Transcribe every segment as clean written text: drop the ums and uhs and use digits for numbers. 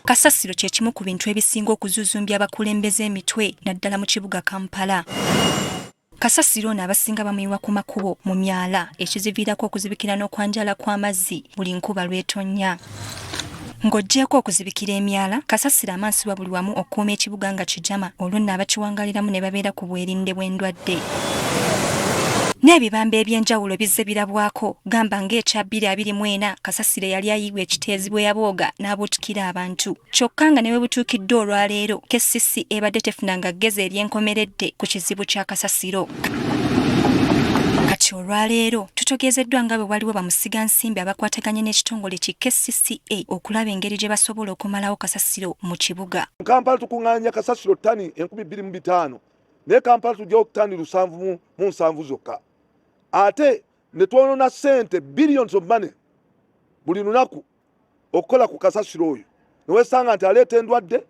Kasasiro kye kimu ku bintu ebisinga okuzuzumbya abakulembeze emitwe naddala mu kibuga Kampala. Kasasiro ono abasinga bamuyiwa ku makubo mu myala ekiziviirako okuzibikira n'okwanjala kw'amazzi buli nkuba lw'etonnya. Ng'oggyeko okuzibikira emyala, Kasasiro amansibwa buli wamu okukuuma ekibuga nga kijama olwo nno abakiwangaliramu ne babeera ku bwerinde bw'endwadde. N'ebibamba eby'enjawulo bizze birabwako gamba ng'ekya 2024 Kasasiro yali ayiibwa ekiteezi bwe yabooga n'abuutikira abantu. Kyokka nga ne bwe butuukidde olwaleero KCCA ebadde tefunanga ggezi ery'enkomeredde ku kizibu kya Kasasiro. Kati olwaleero tutegeezeddwa nga bwe waliwo bamusigansimbi abakwataganye n'ekitongole ki KCCA okulaba engeri gye basobola okumalawo Kasasiro mu kibuga. Mu Kampala tukuŋŋaanya Kasasiro ttani 2500 naye Kampala tujjawo ttani 707 zokka. Ate ne twonoona ssente billions of money buli lunaku okukola ku Kasasiro oyo. Ne weesanga nti aleeta endwadde,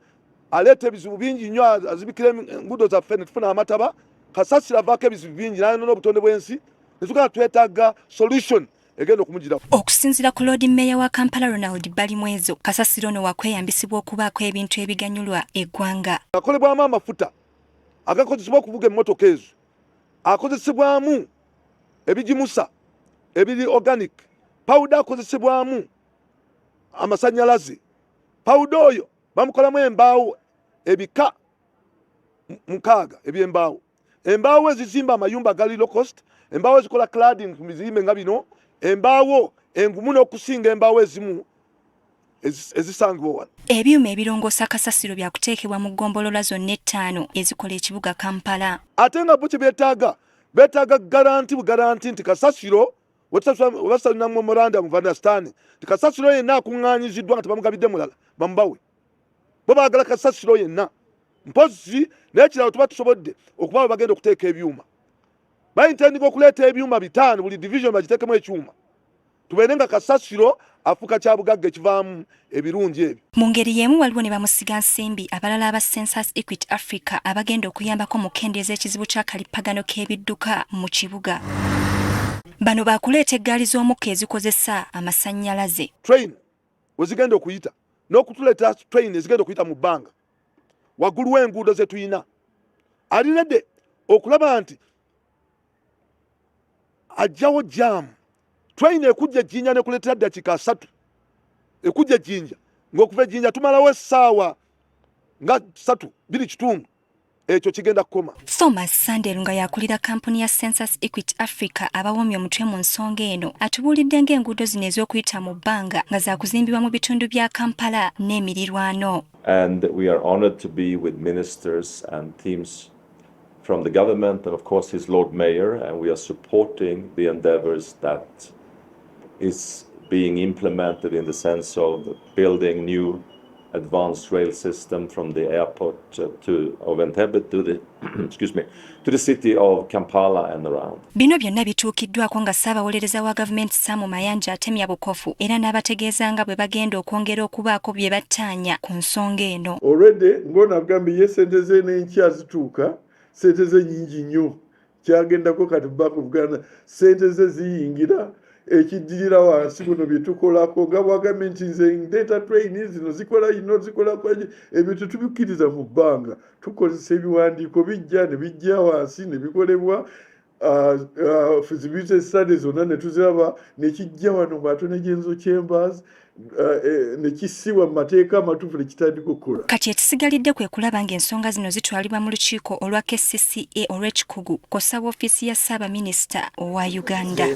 aleeta ebizibu bingi nnyo, azibikira enguudo zaffe ne tufuna amataba. Kasasiro avaako ebizibu bingi n'ayonoona obutonde bw'ensi. Ne tugamba twetaaga solution egenda okumugirako. Okusinziira ku Lord Mayor wa Kampala Ronald Balimwezo, Kasasiro ono wakweyambisibwa okubaako ebintu ebiganyulwa eggwanga. Akolebwamu amafuta agakozesebwa okuvuga emmotoka ezo, akozesebwamu ebijimusa ebiri organic, pawuda akozesebwamu amasannyalaze. Pawuda oyo bamukolamu embaawo ebika 6 eby'embaawo. Embaawo ezizimba amayumba gali low cost, embaawo ezikola cladding ku bizimbe nga bino, embaawo engumu n'okusinga embaawo ezimu ezisangibwa wano. Ebyuma ebirongoosa Kasasiro byakuteekebwa mu ggombolola zonna 5 ezikola ekibuga Kampala. Ate nga bo kye beetaaga garanti nti Kasasiro webasalina memorandum of understanding nti Kasasiro yenna akuŋŋaanyiziddwa nga tebamugabidde mulala bamubawe. Bo baagala Kasasiro yenna. Mpozi n'ekirala tuba tusobodde okuba bwe bagenda okuteeka ebyuma. Bayintendinga okuleeta ebyuma 5 buli division bagiteekemu ekyuma. Tubeere nga Kasasiro afuuka kya bugagga ekivaamu ebirungi ebyo. Mu ngeri y'emu waliwo ne bamusiga nsimbi abalala aba Census Equity Africa abagenda okuyambako mu kukendeeza ekizibu kya kalippagano k'ebidduka mu kibuga. Bano baakuleeta eggaali z'omukka ezikozesa amasannyalaze. Train we zigenda okuyita n'okutuleeta train ezigenda okuyita mu bbanga waggulu w'enguudo ze tuyina. Aliredde okulaba nti ajjawo jaamu. Train ekujja Jinja ne kuleetera dakiika 3. Ekujja Jinja ng'okuva Jinja tumalawo essaawa nga 3 biri kitundu. Ekyo kigenda kukoma. Thomas Sandelu nga yakulira kampuni ya Census Equity Africa abawoomya omutwe mu nsonga eno atubuulidde ng'enguudo zino ez'okuyita mu bbanga nga zaakuzimbibwa mu bitundu bya Kampala n'emirirwano. And we are honored to be with ministers and teams from the government and of course his Lord Mayor, and we are supporting the endeavors that is being implemented in the sense of building new advanced rail system from the airport of Entebbe to the to the city of Kampala and around. Bino byonna bituukiddwako nga Ssaabawolereza wa gavumenti Sam Mayanja atemya bukofu era n'abategeeza nga bwe bagenda okwongera okubaako bye battaanya ku nsonga eno. Already ng'ono agambye ssente ze n'enkya zituuka, ssente ze nnyingi nnyo. Kyagendako kati Bank of Uganda ssente ze ziyingira ekiddirira wansi buno bye tukolako nga bwagambye nti nze ndeeta train zino zikola ino zikola kwaje ebintu tubikkiriza mu bbanga tukozesa ebiwandiiko bijja ne bijja wansi ne bikolebwa feasibility studies zonna ne tuziraba ne kijja wano mu Attorney General Chambers ne kissibwa mu mateeka amatuufu ne kitandika okukola. Kati ekisigalidde kwe kulaba ng'ensonga zino zitwalibwa mu lukiiko olwa KCCA olw'ekikugu kosa woofiisi ya Ssaabaminisita owa Uganda.